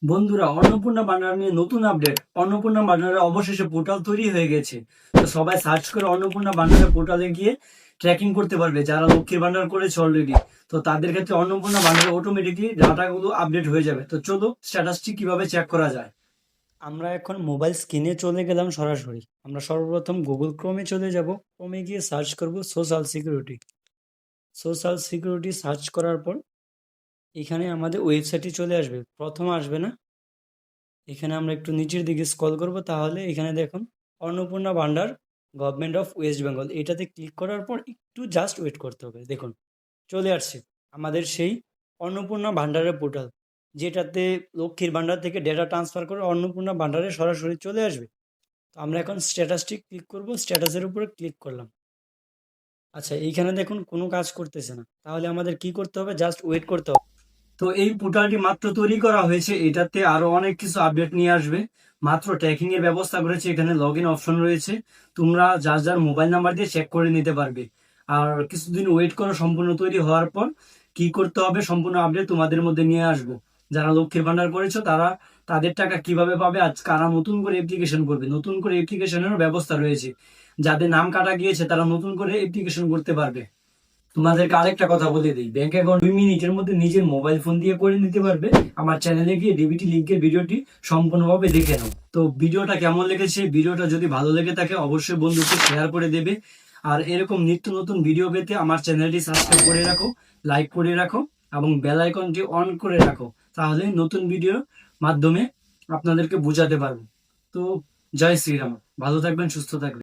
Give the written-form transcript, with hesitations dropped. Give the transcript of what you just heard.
বন্ধুরা, অন্নপূর্ণা বান্ডার নিয়ে নতুন আপডেট। অন্নপূর্ণা বান্ডারের অবশেষে পোর্টাল তৈরি হয়ে গেছে। তো সবাই সার্চ করে অন্নপূর্ণা বান্ডারের পোর্টালে গিয়ে ট্র্যাকিং করতে পারবে যারা লক্ষ্মীর ভান্ডার করেছে অলরেডি। তো তাদের ক্ষেত্রে অন্নপূর্ণা বান্ডারে অটোমেটিকলি ডাটাগুলো আপডেট হয়ে যাবে। তো চলো স্ট্যাটাসটি কিভাবে চেক করা যায়। আমরা এখন মোবাইল স্ক্রিনে চলে গেলাম সরাসরি। আমরা সর্বপ্রথম গুগল ক্রোমে চলে যাব। ক্রোমে গিয়ে সার্চ করব social security. Social security search করার পর এখানে আমাদের ওয়েবসাইটটি চলে আসবে। প্রথম আসবে না, এখানে আমরা একটু নিচের দিকে স্ক্রল করব, তাহলে এখানে দেখুন অন্নপূর্ণা ভান্ডার গভর্নমেন্ট অফ ওয়েস্ট বেঙ্গল, এটাতে ক্লিক করার পর একটু জাস্ট ওয়েট করতে হবে। দেখুন চলে আসছে আমাদের সেই অন্নপূর্ণা ভান্ডারের পোর্টাল, যেটাতে লক্ষ্মীর ভান্ডার থেকে ডেটা ট্রান্সফার করে অন্নপূর্ণা ভান্ডারে সরাসরি চলে আসবে। তো আমরা এখন স্ট্যাটাসটি ক্লিক করব, স্ট্যাটাসের উপরে ক্লিক করলাম। আচ্ছা, এইখানে দেখুন কোনো কাজ করতেছে না, তাহলে আমাদের কি করতে হবে? জাস্ট ওয়েট করতে হবে। তো এই পোর্টালটি মাত্র তৈরি করা হয়েছে, এটাতে আরো অনেক কিছু আপডেট নিয়ে আসবে। মাত্র ট্র্যাকিং এর ব্যবস্থা করেছে, এখানে লগ ইন অপশন রয়েছে। তোমরা যার যার মোবাইল নাম্বার দিয়ে চেক করে নিতে পারবে। আর কিছুদিন ওয়েট করো, সম্পূর্ণ তৈরি হওয়ার পর কি করতে হবে সম্পূর্ণ আপডেট তোমাদের মধ্যে নিয়ে আসবো। যারা লক্ষ্মীর ভান্ডার করেছো তারা তাদের টাকা কিভাবে পাবে, আজ কারা নতুন করে অ্যাপ্লিকেশন করবে, নতুন করে অ্যাপ্লিকেশনেরও ব্যবস্থা রয়েছে। যাদের নাম কাটা গিয়েছে তারা নতুন করে অ্যাপ্লিকেশন করতে পারবে। তোমাদেরকে আরেকটা কথা বলে দিই, ব্যাংক অ্যাকাউন্ট 2 মিনিটের মধ্যে নিজের মোবাইল ফোন দিয়ে করে নিতে পারবে। আমার চ্যানেলে গিয়ে ডিবিটি লিঙ্কের ভিডিওটি সম্পূর্ণভাবে দেখে নাও। তো ভিডিওটা কেমন লেগেছে, ভিডিওটা যদি ভালো লেগে থাকে অবশ্যই বন্ধুকে শেয়ার করে দেবে। আর এরকম নিত্য নতুন ভিডিও পেতে আমার চ্যানেলটি সাবস্ক্রাইব করে রাখো, লাইক করে রাখো এবং বেল আইকনটি অন করে রাখো। তাহলে নতুন ভিডিওর মাধ্যমে আপনাদেরকে বোঝাতে পারবো। তো জয় শ্রীরাম, ভালো থাকবেন, সুস্থ থাকবেন।